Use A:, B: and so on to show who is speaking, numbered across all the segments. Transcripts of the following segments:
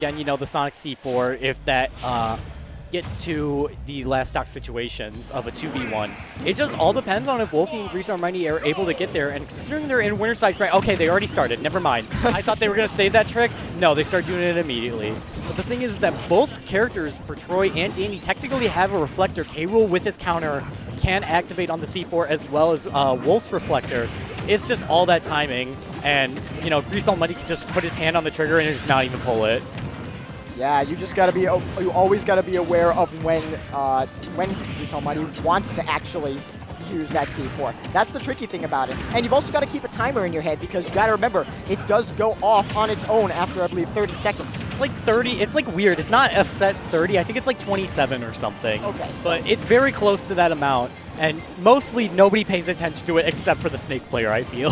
A: Again, you know, the Sonic C4, if that gets to the last stock situations of a 2v1, it just all depends on if Woulphy and Grease Almighty are able to get there. And considering they're in Winter Side, okay, they already started. Never mind. I thought they were going to save that trick. No, they start doing it immediately. But the thing is that both characters for Troy and Dany technically have a reflector. K-Rool with his counter can activate on the C4 as well as Wolf's reflector. It's just all that timing. And, you know, Grease Almighty can just put his hand on the trigger and just not even pull it.
B: Yeah, you just gotta be. You always gotta be aware of when Grease Almighty wants to actually use that C4. That's the tricky thing about it. And you've also got to keep a timer in your head because you got to remember it does go off on its own after I believe 30 seconds.
A: It's like 30. It's like weird. It's not a set 30. I think it's like 27 or something.
B: Okay.
A: But it's very close to that amount. And mostly nobody pays attention to it except for the Snake player, I feel.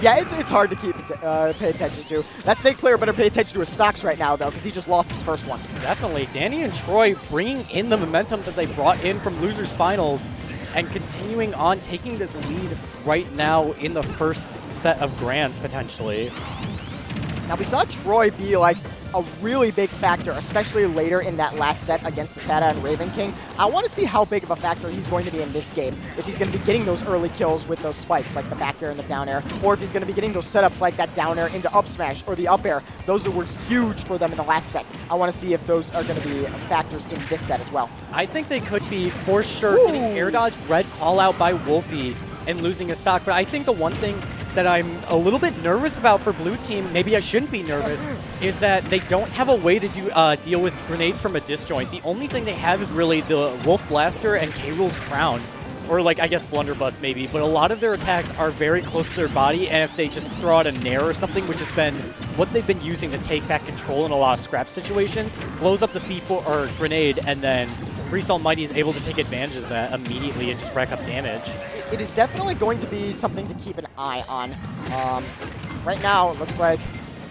B: Yeah, it's hard to pay attention to. That Snake player better pay attention to his stocks right now, though, because he just lost his first one.
A: Definitely. Dany and Troy bringing in the momentum that they brought in from Losers Finals and continuing on taking this lead right now in the first set of Grands, potentially.
B: Now, we saw Troy be like a really big factor, especially later in that last set against Tata and Raven King. I want to see how big of a factor he's going to be in this game. If he's going to be getting those early kills with those spikes, like the back air and the down air, or if he's going to be getting those setups like that down air into up smash or the up air. Those were huge for them in the last set. I want to see if those are going to be factors in this set as well.
A: I think they could be, for sure, getting air dodge red call out by Woulphy and losing a stock. But I think the one thing that I'm a little bit nervous about for blue team, maybe I shouldn't be nervous, is that they don't have a way to deal with grenades from a disjoint. The only thing they have is really the Wolf Blaster and K-Rool's Crown. Or like, I guess Blunderbuss maybe, but a lot of their attacks are very close to their body, and if they just throw out a Nair or something, which has been what they've been using to take back control in a lot of scrap situations, blows up the C4 or grenade, and then Grease Almighty is able to take advantage of that immediately and just rack up damage.
B: It is definitely going to be something to keep an eye on. Right now, it looks like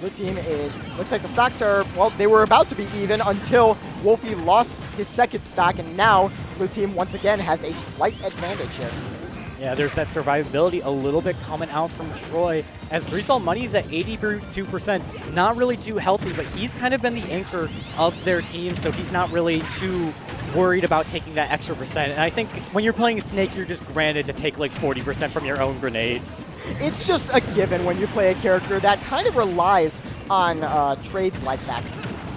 B: blue team, it looks like the stocks are, well, they were about to be even until Woulphy lost his second stock, and now blue team once again has a slight advantage here.
A: Yeah, there's that survivability a little bit coming out from Troy, as Grease Almighty's at 82%. Not really too healthy, but he's kind of been the anchor of their team, so he's not really too worried about taking that extra percent. And I think when you're playing Snake, you're just granted to take like 40% from your own grenades.
B: It's just a given when you play a character that kind of relies on trades like that.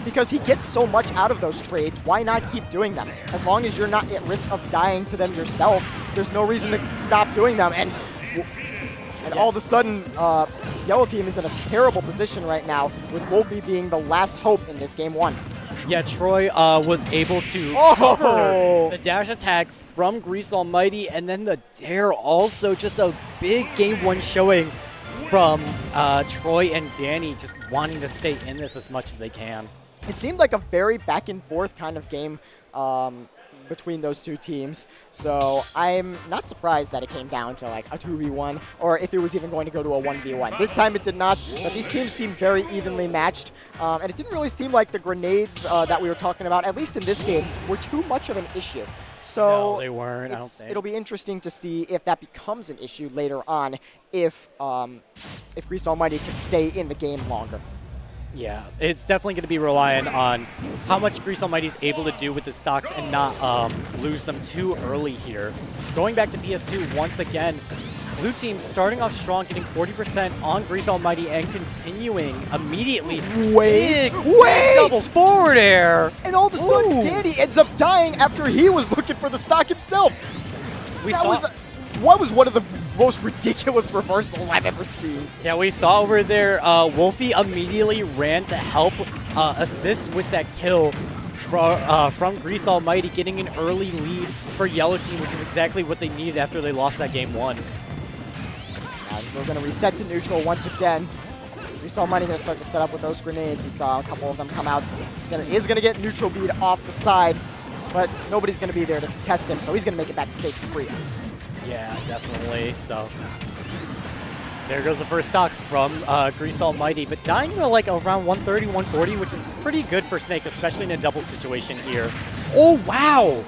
B: Because he gets so much out of those trades, why not keep doing them? As long as you're not at risk of dying to them yourself, there's no reason to stop doing them. And all of a sudden, Yellow Team is in a terrible position right now, with Woulphy being the last hope in this game one.
A: Yeah, Troy was able to cover the dash attack from Grease Almighty, and then the dare also, just a big game one showing from Troy and Dany, just wanting to stay in this as much as they can.
B: It seemed like a very back and forth kind of game between those two teams, so I'm not surprised that it came down to like a 2v1, or if it was even going to go to a 1v1. This time it did not, but these teams seem very evenly matched, and it didn't really seem like the grenades that we were talking about, at least in this game, were too much of an issue. So
A: no, they weren't, I don't think.
B: It'll be interesting to see if that becomes an issue later on, if Grease Almighty can stay in the game longer.
A: Yeah, it's definitely going to be reliant on how much Grease Almighty is able to do with the stocks and not lose them too early here. Going back to PS2 once again, blue team starting off strong, getting 40% on Grease Almighty and continuing immediately.
B: Wait!
A: Double forward air!
B: And all of a sudden, Dany ends up dying after he was looking for the stock himself. What was one of the most ridiculous reversals I've ever seen.
A: Yeah, we saw over there, Woulphy immediately ran to help assist with that kill from Grease Almighty, getting an early lead for Yellow Team, which is exactly what they needed after they lost that game one.
B: We're going to reset to neutral once again. Grease Almighty going to start to set up with those grenades. We saw a couple of them come out. Is going to get neutral bead off the side, but nobody's going to be there to contest him, so he's going to make it back to stage 3.
A: Yeah, definitely. So there goes the first stock from Grease Almighty, but dying to like around 130, 140, which is pretty good for Snake, especially in a double situation here. Oh, wow!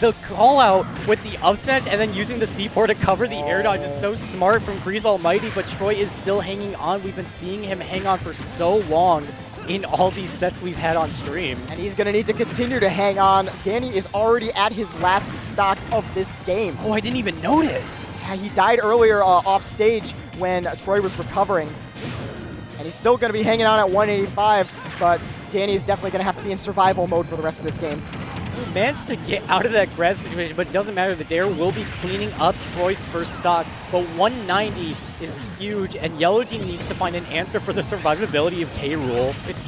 A: The call out with the up smash and then using the C4 to cover the air dodge is so smart from Grease Almighty, but Troy is still hanging on. We've been seeing him hang on for so long in all these sets we've had on stream.
B: And he's going to need to continue to hang on. Dany is already at his last stock of this game.
A: Oh, I didn't even notice.
B: Yeah, he died earlier off stage when Troy was recovering. And he's still going to be hanging on at 185, but Dany is definitely going to have to be in survival mode for the rest of this game.
A: He managed to get out of that grab situation, but it doesn't matter. The Dare will be cleaning up Troy's first stock, but 190 is huge, and Yellow Team needs to find an answer for the survivability of K-Rool. It's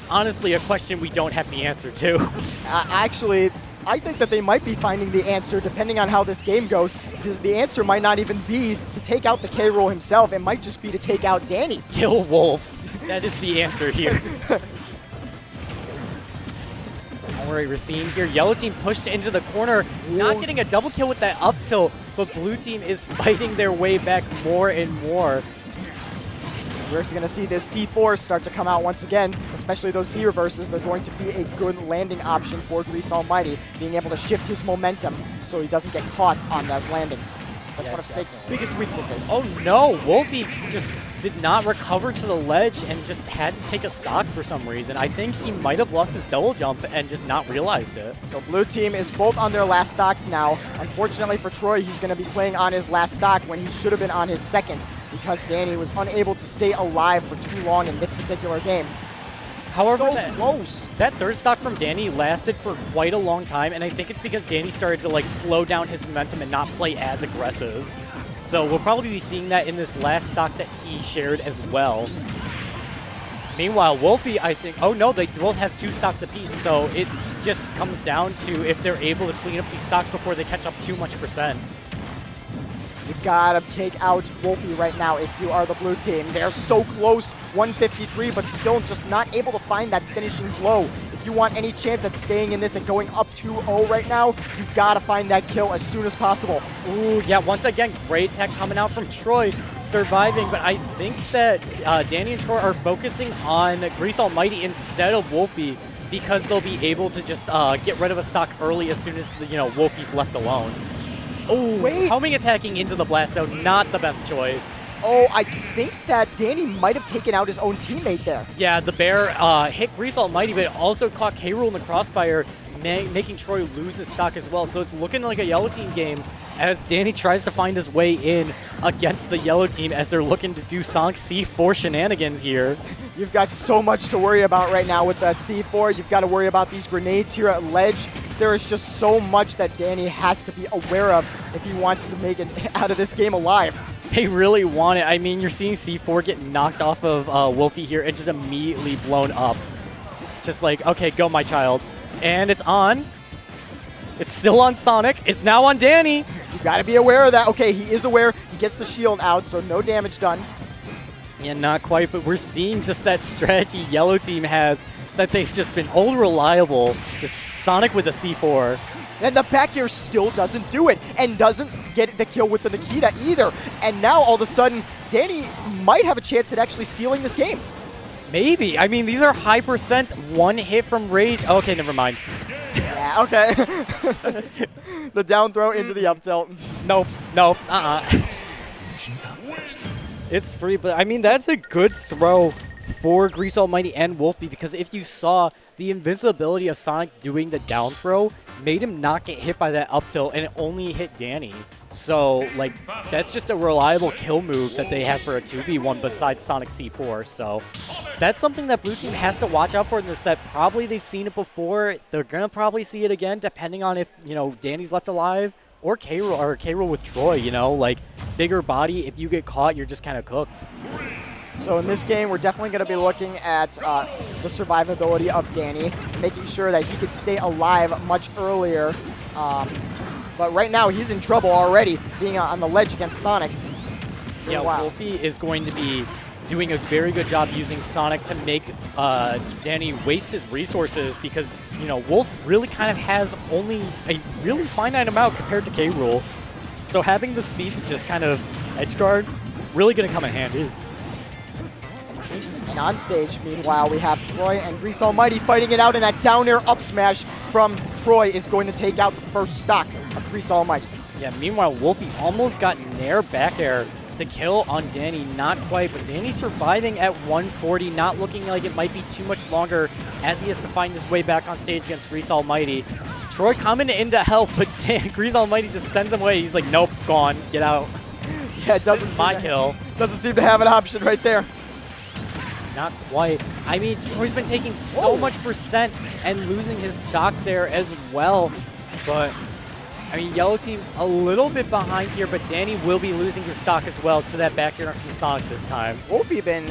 A: honestly a question we don't have the answer to.
B: Actually, I think that they might be finding the answer depending on how this game goes. The answer might not even be to take out the K-Rool himself. It might just be to take out Dany.
A: Kill Wolf. That is the answer here. Alright, we're seeing here Yellow Team pushed into the corner, not getting a double kill with that up tilt, but Blue Team is fighting their way back more and more.
B: We're going to see this C4 start to come out once again, especially those V reverses. They're going to be a good landing option for Grease Almighty, being able to shift his momentum so he doesn't get caught on those landings. That's one of Snake's biggest weaknesses.
A: Oh no, Woulphy just did not recover to the ledge and just had to take a stock for some reason. I think he might have lost his double jump and just not realized it.
B: So Blue Team is both on their last stocks now. Unfortunately for Troy, he's going to be playing on his last stock when he should have been on his second because Dany was unable to stay alive for too long in this particular game.
A: However,
B: So close.
A: that third stock from Dany lasted for quite a long time, and I think it's because Dany started to like slow down his momentum and not play as aggressive. So we'll probably be seeing that in this last stock that he shared as well. Meanwhile, Woulphy, I think, oh no, they both have 2 stocks apiece, so it just comes down to if they're able to clean up these stocks before they catch up too much percent.
B: You gotta take out Woulphy right now if you are the Blue Team. They're so close, 153, but still just not able to find that finishing blow. If you want any chance at staying in this and going up 2-0 right now, you gotta find that kill as soon as possible.
A: Ooh, yeah, once again, great tech coming out from Troy, surviving, but I think that Dany and Troy are focusing on Grease Almighty instead of Woulphy because they'll be able to just get rid of a stock early as soon as, Woulphy's left alone. Oh,
B: wait.
A: Homing attacking into the blast zone, not the best choice.
B: Oh, I think that Dany might have taken out his own teammate there.
A: Yeah, the bear hit Grease Almighty, but it also caught K-Rool in the crossfire, making Troy lose his stock as well. So it's looking like a Yellow Team game as Dany tries to find his way in against the Yellow Team as they're looking to do Sonic C4 shenanigans here.
B: You've got so much to worry about right now with that C4. You've got to worry about these grenades here at ledge. There is just so much that Dany has to be aware of if he wants to make it out of this game alive.
A: They really want it. I mean, you're seeing C4 get knocked off of Woulphy here and just immediately blown up. Just like, okay, go my child. And it's on. It's still on Sonic. It's now on Dany.
B: You got to be aware of that. Okay, he is aware. He gets the shield out, so no damage done.
A: Yeah, not quite, but we're seeing just that strategy Yellow Team has that they've just been old reliable. Just Sonic with a C4.
B: And the back air still doesn't do it and doesn't get the kill with the Nikita either. And now all of a sudden, Dany might have a chance at actually stealing this game.
A: Maybe. I mean, these are high percents. 1 hit from Rage. Okay, never mind.
B: Yeah, okay. The down throw into the up tilt.
A: Nope. It's free, but I mean, that's a good throw for Grease Almighty and Woulphy because if you saw the invincibility of Sonic doing the down throw made him not get hit by that up tilt and it only hit Dany. So, like, that's just a reliable kill move that they have for a 2v1 besides Sonic C4. So, that's something that Blue Team has to watch out for in this set. Probably they've seen it before. They're going to probably see it again depending on if, Dany's left alive or K-Rool with Troy, like, bigger body. If you get caught, you're just kind of cooked.
B: So in this game, we're definitely going to be looking at the survivability of Dany, making sure that he could stay alive much earlier. But right now, he's in trouble already, being on the ledge against Sonic.
A: Yeah, Woulphy is going to be doing a very good job using Sonic to make Dany waste his resources because, Wolf really kind of has only a really finite amount compared to K-Rool. So having the speed to just kind of edge guard, really going to come in handy.
B: And on stage, meanwhile, we have Troy and Grease Almighty fighting it out, and that down air up smash from Troy is going to take out the first stock of Grease Almighty.
A: Yeah, meanwhile, Woulphy almost got Nair back air to kill on Dany. Not quite, but Dany surviving at 140, not looking like it might be too much longer as he has to find his way back on stage against Grease Almighty. Troy coming in to help, but Grease Almighty just sends him away. He's like, nope, gone, get out.
B: Yeah, it doesn't
A: my kill.
B: Doesn't seem to have an option right there.
A: Not quite. I mean, Troy's been taking so much percent and losing his stock there as well. But, I mean, Yellow Team a little bit behind here, but Dany will be losing his stock as well to that back air from Sonic this time.
B: Woulphy been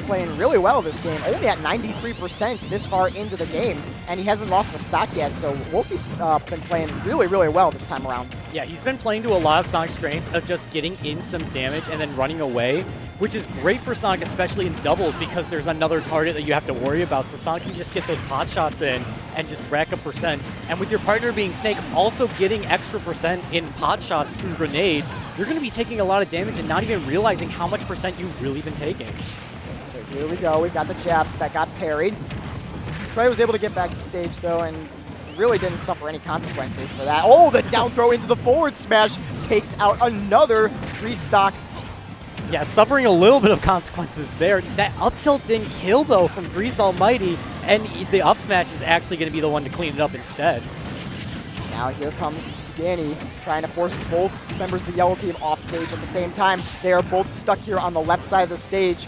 B: playing really well this game, only at 93% this far into the game, and he hasn't lost a stock yet, so Woulphy's been playing really, really well this time around.
A: Yeah, he's been playing to a lot of Sonic's strength of just getting in some damage and then running away, which is great for Sonic, especially in doubles, because there's another target that you have to worry about, so Sonic can just get those pot shots in and just rack up percent. And with your partner being Snake also getting extra percent in pot shots through grenades, you're going to be taking a lot of damage and not even realizing how much percent you've really been taking.
B: So here we go. We got the jabs that got parried. Troy was able to get back to stage, though, and really didn't suffer any consequences for that. Oh, the down throw into the forward smash takes out another 3 stock.
A: Yeah, suffering a little bit of consequences there. That up tilt didn't kill, though, from Grease Almighty, and the up smash is actually going to be the one to clean it up instead.
B: Now here comes Dany trying to force both members of the Yellow Team off stage at the same time. They are both stuck here on the left side of the stage.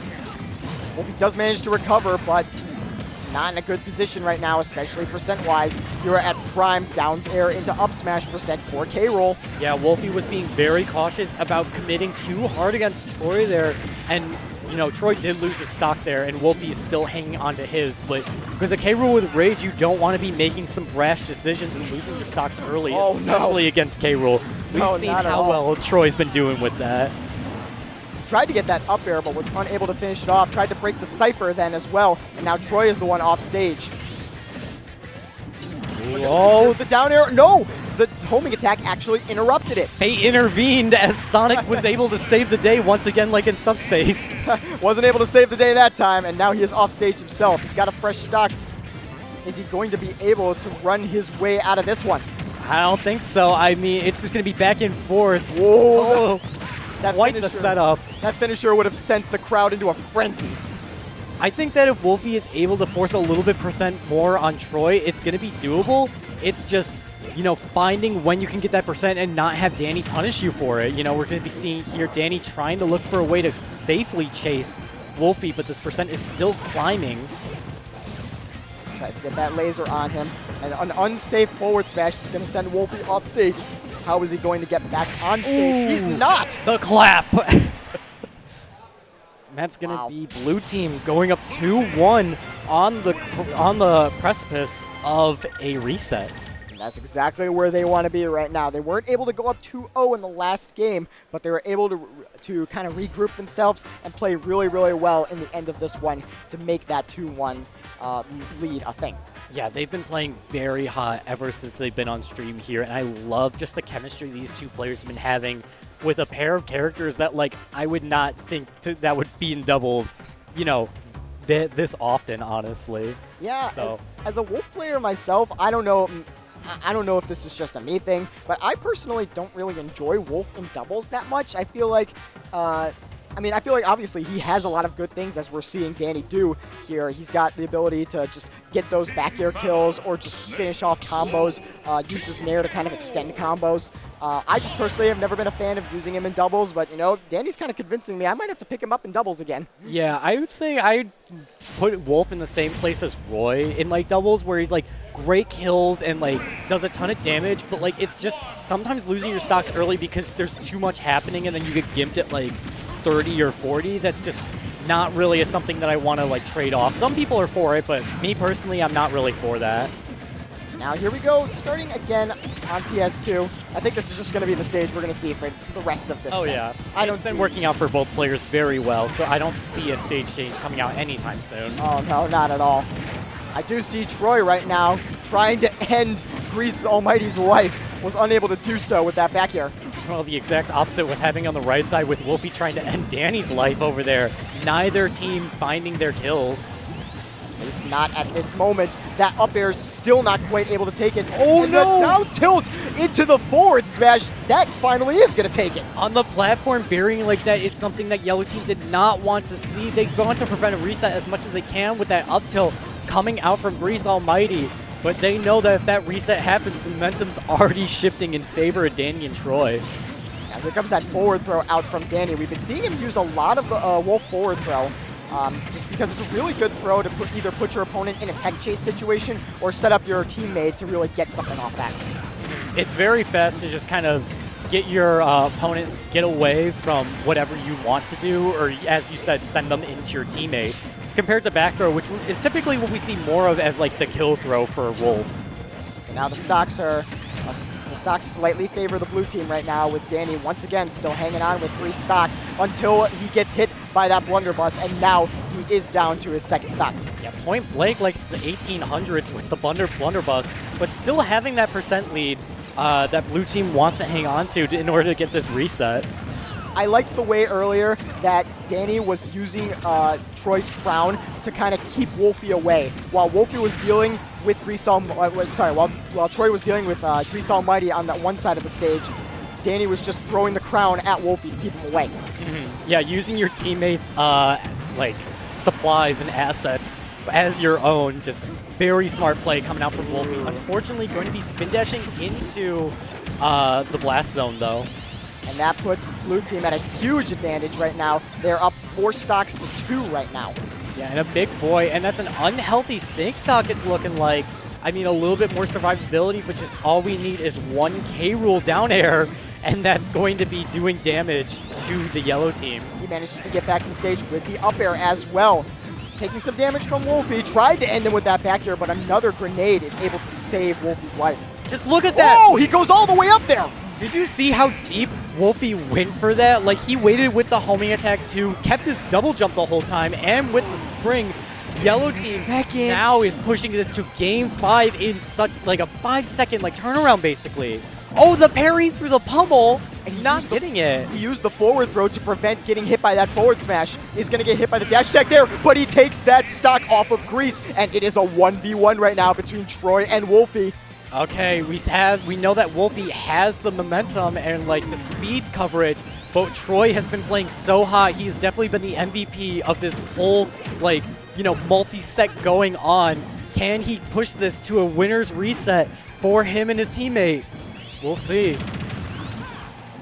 B: Woulphy does manage to recover, but he's not in a good position right now, especially percent-wise. You're at prime down air into up smash percent for K-Rool.
A: Yeah, Woulphy was being very cautious about committing too hard against Troy there, and you know, Troy did lose his stock there, and Woulphy is still hanging on to his, but with a K-Rool with Rage, you don't want to be making some brash decisions and losing your stocks early, especially against K-Rool. We've seen how well Troy's been doing with that.
B: Tried to get that up air, but was unable to finish it off. Tried to break the Cypher then as well, and now Troy is the one off stage.
A: Oh,
B: the down air. No! The homing attack actually interrupted it.
A: Fate intervened as Sonic was able to save the day once again, like in subspace.
B: Wasn't able to save the day that time, and now he is off stage himself. He's got a fresh stock. Is he going to be able to run his way out of this one?
A: I don't think so. I mean, it's just going to be back and forth.
B: Whoa!
A: Quite the setup.
B: That finisher would have sent the crowd into a frenzy.
A: I think that if Woulphy is able to force a little bit percent more on Troy, it's going to be doable. It's just, you know, finding when you can get that percent and not have Dany punish you for it. You know, we're going to be seeing here Dany trying to look for a way to safely chase Woulphy, but this percent is still climbing.
B: Tries to get that laser on him, and an unsafe forward smash is going to send Woulphy off stage. How is he going to get back on stage?
A: Ooh,
B: he's not!
A: The clap! That's going to be blue team going up 2-1 on the precipice of a reset.
B: And that's exactly where they want to be right now. They weren't able to go up 2-0 in the last game, but they were able to kind of regroup themselves and play really, really well in the end of this one to make that 2-1 lead a thing.
A: Yeah, they've been playing very hot ever since they've been on stream here, and I love just the chemistry these two players have been having with a pair of characters that, like, I would not think that would be in doubles, you know, this often, honestly.
B: Yeah,
A: so.
B: As a Wolf player myself, I don't know if this is just a me thing, but I personally don't really enjoy Wolf in doubles that much. I feel like, obviously he has a lot of good things, as we're seeing Dany do here. He's got the ability to just get those back air kills or just finish off combos, use his Nair to kind of extend combos. I just personally have never been a fan of using him in doubles, but, you know, Danny's kind of convincing me. I might have to pick him up in doubles again.
A: Yeah, I would say I'd put Wolf in the same place as Roy in, like, doubles, where he's, like, great kills and, like, does a ton of damage, but, like, it's just sometimes losing your stocks early because there's too much happening and then you get gimped at, like, 30 or 40. That's just not really something that I want to, like, trade off. Some people are for it, but me personally, I'm not really for that.
B: Now here we go, starting again on PS2. I think this is just going to be the stage we're going to see for the rest of this set.
A: Yeah.
B: It's
A: been working out for both players very well, so I don't see a stage change coming out anytime soon.
B: Oh, no, not at all. I do see Troy right now trying to end Grease Almighty's life. Was unable to do so with that back air.
A: Well, the exact opposite was happening on the right side with Woulphy trying to end Dany's life over there. Neither team finding their kills.
B: least not at this moment. That up air is still not quite able to take it.
A: Oh,
B: and
A: no!
B: the down tilt into the forward smash, that finally is going to take it.
A: On the platform, burying like that is something that Yellow Team did not want to see. They want to prevent a reset as much as they can with that up tilt coming out from Grease Almighty. But they know that if that reset happens, the momentum's already shifting in favor of Dany and Troy.
B: Now here comes that forward throw out from Dany. We've been seeing him use a lot of the Wolf forward throw. Just because it's a really good throw to either put your opponent in a tech chase situation or set up your teammate to really get something off that.
A: It's very fast to just kind of get your opponent get away from whatever you want to do, or as you said, send them into your teammate. Compared to back throw, which is typically what we see more of as like the kill throw for Wolf.
B: So now the stocks slightly favor the blue team right now, with Dany once again still hanging on with 3 stocks until he gets hit by that blunderbuss, and now he is down to his second stock.
A: Yeah, point blank likes the 1800s with the blunderbuss, but still having that percent lead that blue team wants to hang on to in order to get this reset.
B: I liked the way earlier that Dany was using Troy's crown to kind of keep Woulphy away, while Woulphy was dealing with while Troy was dealing with Grease Almighty on that one side of the stage. Dany was just throwing the crown at Woulphy to keep him away.
A: Yeah, using your teammates' like supplies and assets as your own, just very smart play coming out from Woulphy. Unfortunately, going to be spin dashing into the blast zone though.
B: And that puts blue team at a huge advantage right now. They're up 4 stocks to 2 right now.
A: Yeah, and a big boy, and that's an unhealthy snake stock it's looking like. I mean, a little bit more survivability, but just all we need is 1 K-Rool down air, and that's going to be doing damage to the yellow team.
B: He manages to get back to stage with the up air as well. Taking some damage from Woulphy, tried to end him with that back air, but another grenade is able to save Wolfie's life.
A: Just look at that!
B: Oh, he goes all the way up there!
A: Did you see how deep Woulphy went for that? Like, he waited with the homing attack too, kept his double jump the whole time, and with the spring, Yellow Team now is pushing this to Game 5 in such, like, a 5-second, like, turnaround, basically. Oh, the parry through the pummel, and not getting it.
B: He used the forward throw to prevent getting hit by that forward smash. He's going to get hit by the dash attack there, but he takes that stock off of Grease, and it is a 1v1 right now between Troy and Woulphy.
A: Okay, we know that Woulphy has the momentum and like the speed coverage, but Troy has been playing so hot. He's definitely been the MVP of this whole, like, you know, multi-set going on. Can he push this to a winner's reset for him and his teammate? We'll see.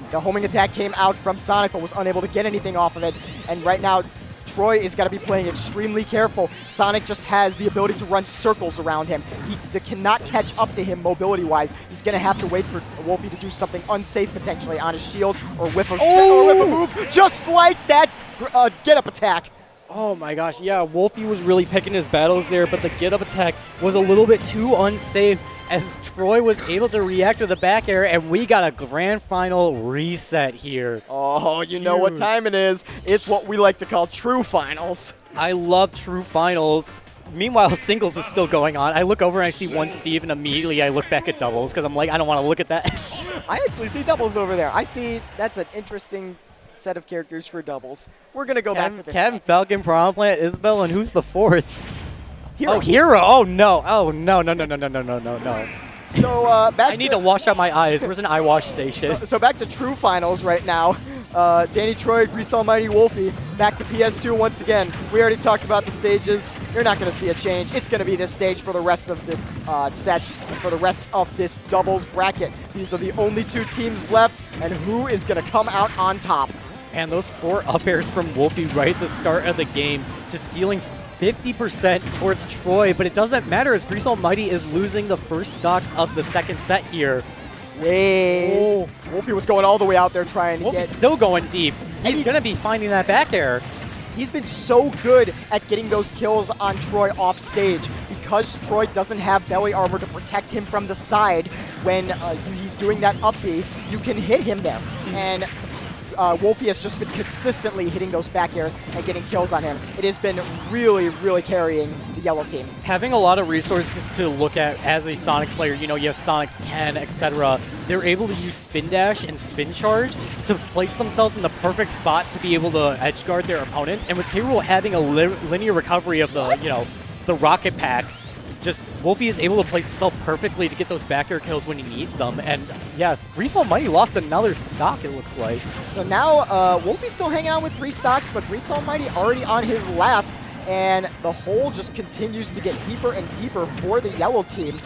B: The homing attack came out from Sonic, but was unable to get anything off of it. And right now, Troy is going to be playing extremely careful. Sonic just has the ability to run circles around him. He cannot catch up to him mobility-wise. He's going to have to wait for Woulphy to do something unsafe potentially on his shield or whip a move, just like that get-up attack.
A: Oh my gosh, yeah, Woulphy was really picking his battles there, but the get-up attack was a little bit too unsafe as Troy was able to react with the back air, and we got a grand final reset here.
B: Oh, you know what time it is. It's what we like to call true finals.
A: I love true finals. Meanwhile, singles is still going on. I look over and I see 1 Steve, and immediately I look back at doubles because I'm like, I don't want to look at that.
B: I actually see doubles over there. I see that's an interesting set of characters for doubles. We're going to go back to this.
A: Kevin, Falcon, Prom Plant, Isabel, and who's the 4th?
B: Hero.
A: Oh, Hero. Oh, no. Oh, no.
B: So back
A: I need to wash out my eyes. Where's an eye wash station?
B: So back to true finals right now. Dany, Troy, Grease Almighty, Woulphy. Back to PS2 once again. We already talked about the stages. You're not going to see a change. It's going to be this stage for the rest of this set, for the rest of this doubles bracket. These are the only 2 teams left, and who is going to come out on top?
A: And those 4 up airs from Woulphy right at the start of the game, just dealing 50% towards Troy, but it doesn't matter as Grease Almighty is losing the first stock of the second set here.
B: Wait. Oh, Woulphy was going all the way out there trying to get...
A: still going deep. He's going to be finding that back air.
B: He's been so good at getting those kills on Troy off stage. Because Troy doesn't have belly armor to protect him from the side when he's doing that up B, you can hit him there. And Woulphy has just been consistently hitting those back airs and getting kills on him. It has been really, really carrying the yellow team.
A: Having a lot of resources to look at as a Sonic player, you know, you have Sonic's Ken, etc. They're able to use spin dash and spin charge to place themselves in the perfect spot to be able to edge guard their opponents. And with K. Rool having a linear recovery of the, you know, the rocket pack, just Woulphy is able to place himself perfectly to get those back air kills when he needs them. And yes, Grease Almighty lost another stock, it looks like.
B: So now Woulphy's still hanging out with 3 stocks, but Grease Almighty already on his last, and the hole just continues to get deeper and deeper for the yellow team.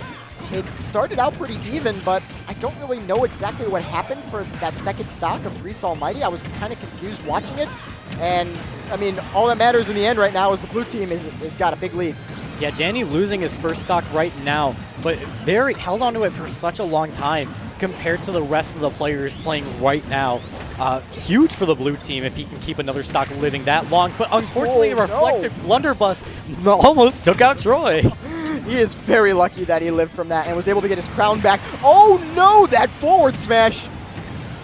B: It started out pretty even, but I don't really know exactly what happened for that second stock of Grease Almighty. I was kind of confused watching it, and I mean, all that matters in the end right now is the blue team is got a big lead.
A: Yeah, Dany losing his first stock right now, but very held on to it for such a long time compared to the rest of the players playing right now. Huge for the blue team if he can keep another stock living that long, but unfortunately, the reflected blunderbuss almost took out Troy.
B: He is very lucky that he lived from that and was able to get his crown back. Oh no, that forward smash!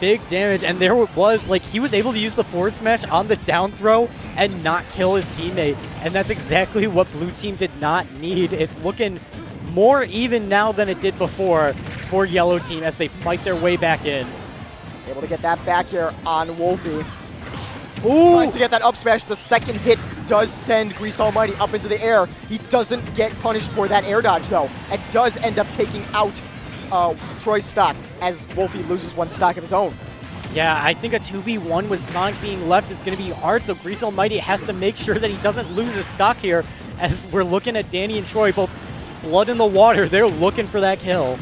A: Big damage, and there was, like, he was able to use the forward smash on the down throw and not kill his teammate, and that's exactly what blue team did not need. It's looking more even now than it did before for yellow team as they fight their way back in.
B: Able to get that back here on Woulphy.
A: Ooh!
B: Tries to get that up smash. The second hit does send Grease Almighty up into the air. He doesn't get punished for that air dodge, though, and does end up taking out Troy's stock as Woulphy loses 1 stock of his own.
A: Yeah, I think a 2v1 with Sonic being left is going to be hard, so Grease Almighty has to make sure that he doesn't lose his stock here as we're looking at Dany and Troy, both blood in the water. They're looking for that kill.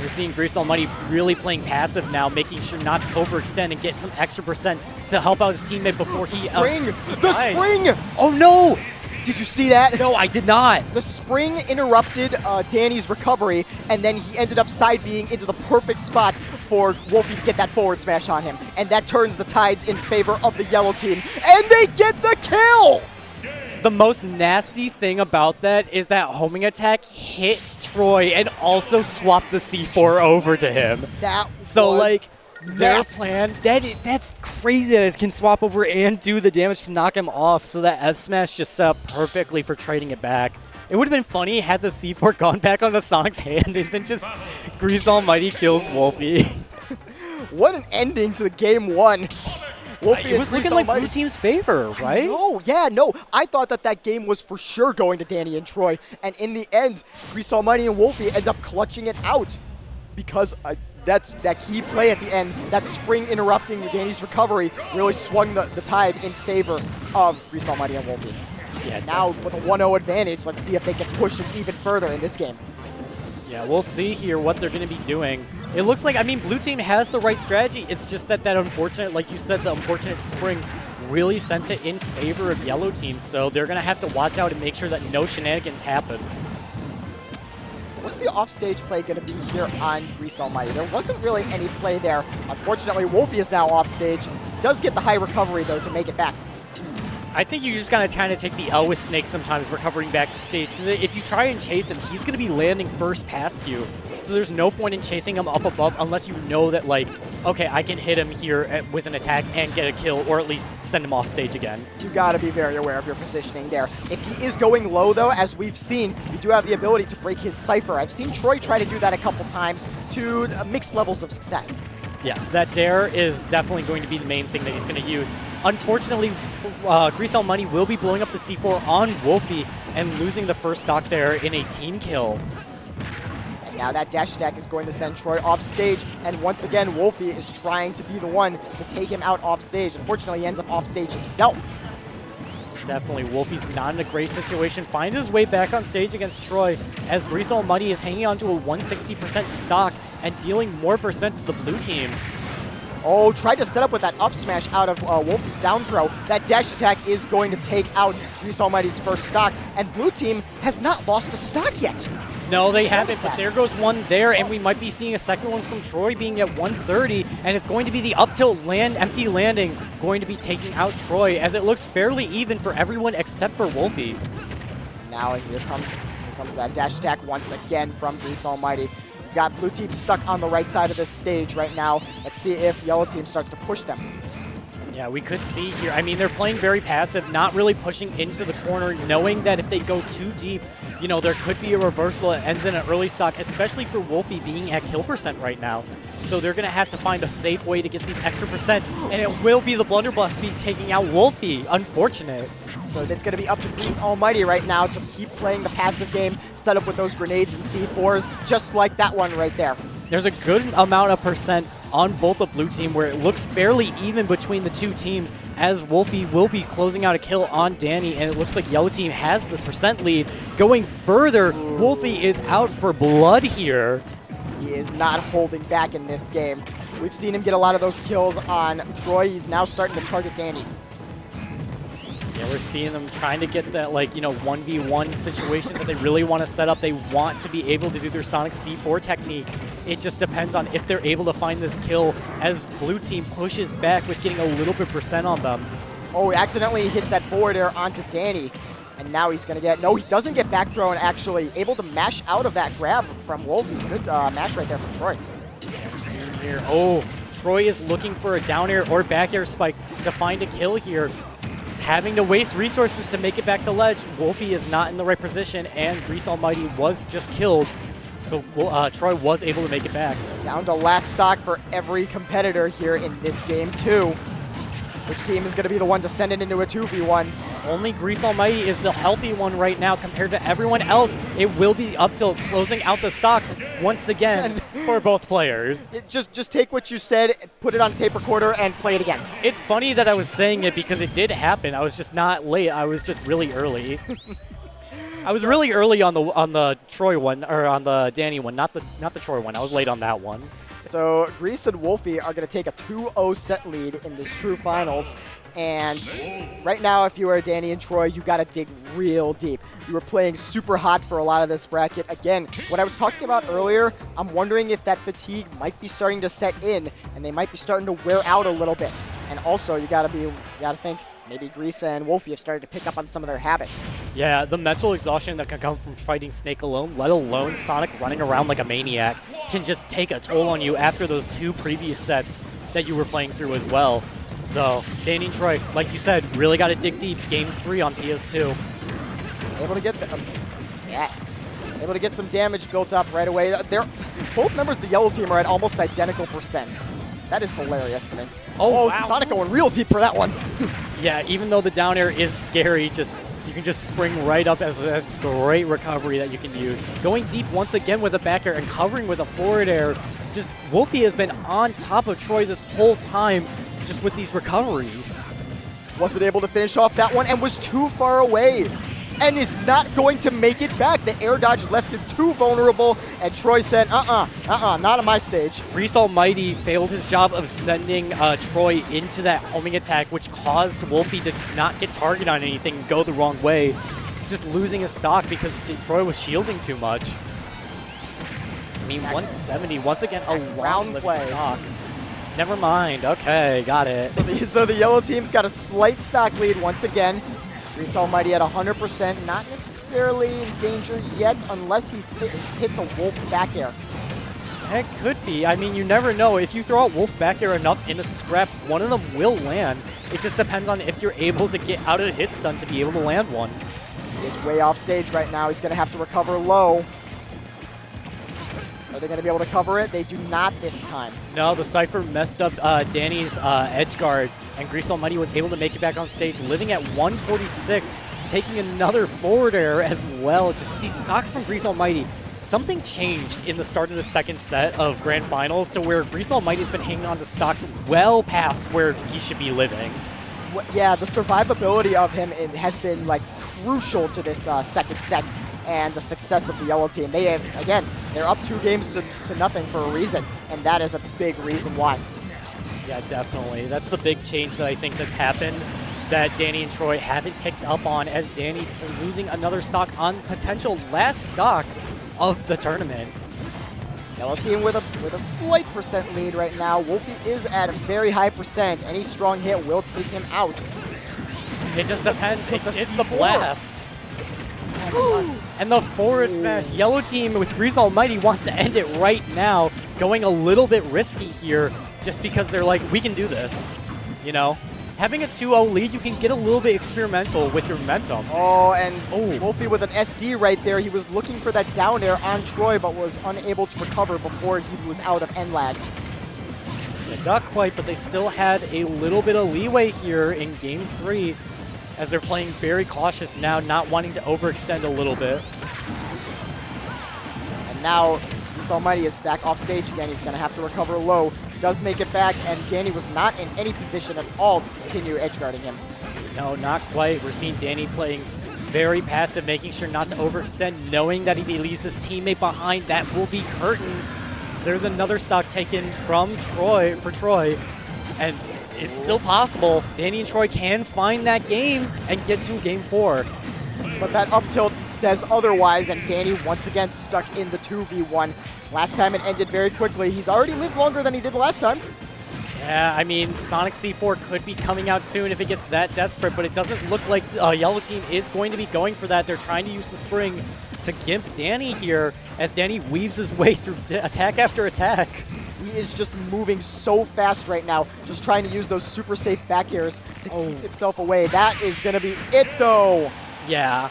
A: We're seeing Grease Almighty really playing passive now, making sure not to overextend and get some extra percent to help out his teammate before he
B: Spring! The
A: dies.
B: spring!
A: Oh no!
B: Did you see that?
A: No, I did not.
B: The spring interrupted Dany's recovery, and then he ended up side being into the perfect spot for Woulphy to get that forward smash on him. And that turns the tides in favor of the yellow team. And they get the kill!
A: The most nasty thing about that is that homing attack hit Troy and also swapped the C4 over to him.
B: That
A: so,
B: was
A: like, their
B: nasty.
A: plan, that's crazy that it can swap over and do the damage to knock him off, so that F smash just set up perfectly for trading it back. It would have been funny had the C4 gone back on the Sonic's hand and then just Grease Almighty kills Woulphy.
B: What an ending to the game 1.
A: It was looking like blue team's favor, right?
B: No, yeah, no. I thought that game was for sure going to Dany and Troy, and in the end, Grease Almighty and Woulphy end up clutching it out because that's that key play at the end, that spring interrupting Dany's recovery, really swung the tide in favor of Grease Almighty and Woulphy.
A: Yeah.
B: Now with a 1-0 advantage, let's see if they can push it even further in this game.
A: Yeah, we'll see here what they're going to be doing. It looks like, I mean, blue team has the right strategy. It's just that unfortunate, like you said, the unfortunate spring really sent it in favor of yellow team. So they're going to have to watch out and make sure that no shenanigans happen.
B: What's the offstage play going to be here on Grease Almighty? There wasn't really any play there. Unfortunately, Woulphy is now offstage. Does get the high recovery, though, to make it back.
A: I think you just gotta kind of take the L with Snake sometimes recovering back the stage. Because if you try and chase him, he's going to be landing first past you. So there's no point in chasing him up above unless you know that, like, okay, I can hit him here with an attack and get a kill, or at least send him off stage again.
B: You got to be very aware of your positioning there. If he is going low, though, as we've seen, you do have the ability to break his Cypher. I've seen Troy try to do that a couple times to mixed levels of success.
A: Yes, that dare is definitely going to be the main thing that he's going to use. Unfortunately, Grease Almighty will be blowing up the C4 on Woulphy and losing the first stock there in a team kill.
B: And now that dash attack is going to send Troy off stage, and once again, Woulphy is trying to be the one to take him out off stage. Unfortunately, he ends up off stage himself.
A: Definitely, Woulphy's not in a great situation. Finds his way back on stage against Troy as Grease Almighty is hanging on to a 160% stock and dealing more percent to the blue team.
B: Oh, tried to set up with that up smash out of Woulphy's down throw. That dash attack is going to take out Grease Almighty's first stock, and blue team has not lost a stock yet.
A: No, they haven't, but there goes one there, and we might be seeing a second one from Troy being at 130, and it's going to be the up tilt empty landing going to be taking out Troy, as it looks fairly even for everyone except for Woulphy.
B: Now here comes that dash attack once again from Grease Almighty. Got blue team stuck on the right side of this stage right now. Let's see if yellow team starts to push them.
A: Yeah, we could see here. I mean, they're playing very passive, not really pushing into the corner, knowing that if they go too deep, you know, there could be a reversal that ends in an early stock, especially for Woulphy being at kill percent right now. So they're going to have to find a safe way to get these extra percent, and it will be the blunderbuss be taking out Woulphy. Unfortunate.
B: So it's going to be up to Grease Almighty right now to keep playing the passive game, set up with those grenades and C4s, just like that one right there.
A: There's a good amount of percent on both the blue team where it looks fairly even between the two teams, as Woulphy will be closing out a kill on Dany, and it looks like yellow team has the percent lead. Going further, Woulphy is out for blood here.
B: He is not holding back in this game. We've seen him get a lot of those kills on Troy. He's now starting to target Dany.
A: Yeah, we're seeing them trying to get that, like, 1v1 situation that they really want to set up. They want to be able to do their Sonic C4 technique. It just depends on if they're able to find this kill as blue team pushes back with getting a little bit percent on them.
B: Oh, he accidentally hits that forward air onto Dany. And now he's going to get... No, he doesn't get back throw, and actually able to mash out of that grab from Woulphy. Good mash right there from Troy.
A: Yeah, we're seeing here. Oh, Troy is looking for a down air or back air spike to find a kill here. Having to waste resources to make it back to ledge. Woulphy is not in the right position, and Grease Almighty was just killed. So Troy was able to make it back.
B: Down to last stock for every competitor here in this game, too. Which team is going to be the one to send it into a 2v1?
A: Only Grease Almighty is the healthy one right now compared to everyone else. It will be up till closing out the stock once again for both players.
B: Just take what you said, put it on tape recorder, and play it again.
A: It's funny that I was saying it because it did happen. I was just not late. I was just really early. I was really early on the Troy one, or on the Dany one, not the Troy one. I was late on that one.
B: So Grease and Woulphy are going to take a 2-0 set lead in this true finals. And right now, if you are Dany and Troy, you got to dig real deep. You were playing super hot for a lot of this bracket. Again, what I was talking about earlier, I'm wondering if that fatigue might be starting to set in, and they might be starting to wear out a little bit. And also, you got to think, maybe Grease and Woulphy have started to pick up on some of their habits.
A: Yeah, the mental exhaustion that can come from fighting Snake alone, let alone Sonic running around like a maniac, can just take a toll on you after those two previous sets that you were playing through as well. So, Dany and Troy, like you said, really got to dig deep. Game 3 on PS2.
B: Able to get able to get some damage built up right away. Both members of the yellow team are at almost identical percents. That is hilarious to me.
A: Oh, wow.
B: Sonic going real deep for that one.
A: Yeah, even though the down air is scary, you can just spring right up as a great recovery that you can use. Going deep once again with a back air and covering with a forward air. Just Woulphy has been on top of Troy this whole time just with these recoveries.
B: Wasn't able to finish off that one and was too far away. And is not going to make it back. The air dodge left him too vulnerable, and Troy said, not on my stage.
A: Grease Almighty failed his job of sending Troy into that homing attack, which caused Woulphy to not get targeted on anything and go the wrong way, just losing his stock because Troy was shielding too much. I mean, 170, once again, a round play stock. Never mind. Okay, got it.
B: So the yellow team's got a slight stock lead once again. Grease Almighty at 100%, not necessarily in danger yet unless he hits a Wolf back air.
A: It could be. I mean, you never know. If you throw out Wolf back air enough in a scrap, one of them will land. It just depends on if you're able to get out of the hit stun to be able to land one.
B: He's way off stage right now. He's going to have to recover low. Are they going to be able to cover it? They do not this time.
A: No, the Cypher messed up Dany's edge guard, and Grease Almighty was able to make it back on stage, living at 146, taking another forward air as well. Just these stocks from Grease Almighty. Something changed in the start of the second set of Grand Finals to where Grease Almighty has been hanging on to stocks well past where he should be living.
B: Yeah, the survivability of him has been like crucial to this second set and the success of the yellow team. They have, again, they're up 2 games to nothing for a reason, and that is a big reason why.
A: Yeah, definitely. That's the big change that I think that's happened that Dany and Troy haven't picked up on, as Dany's losing another stock on potential last stock of the tournament.
B: Yellow team with a slight percent lead right now. Woulphy is at a very high percent. Any strong hit will take him out.
A: It just depends. It's the blast. And the forward smash. Yellow team with Grease Almighty wants to end it right now, going a little bit risky here just because they're like, we can do this, you know? Having a 2-0 lead, you can get a little bit experimental with your momentum.
B: Oh, and Woulphy with an SD right there. He was looking for that down air on Troy, but was unable to recover before he was out of end lag.
A: Not quite, but they still had a little bit of leeway here in Game 3. as they're playing very cautious now, not wanting to overextend a little bit.
B: And now Beast Almighty is back off stage again. He's going to have to recover low. Does make it back, and Dany was not in any position at all to continue edgeguarding him.
A: No, not quite. We're seeing Dany playing very passive, making sure not to overextend, knowing that if he leaves his teammate behind, that will be curtains. There's another stock taken from Troy, and it's still possible. Dany and Troy can find that game and get to game 4.
B: But that up tilt says otherwise, and Dany once again stuck in the 2v1. Last time it ended very quickly. He's already lived longer than he did the last time.
A: Yeah, I mean, Sonic C4 could be coming out soon if it gets that desperate, but it doesn't look like Yellow Team is going to be going for that. They're trying to use the spring to gimp Dany here as Dany weaves his way through attack after attack.
B: He is just moving so fast right now, just trying to use those super safe back airs to keep himself away. That is going to be it, though.
A: Yeah.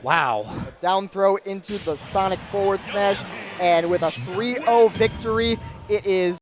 A: Wow.
B: A down throw into the Sonic forward smash, and with a 3-0 victory, it is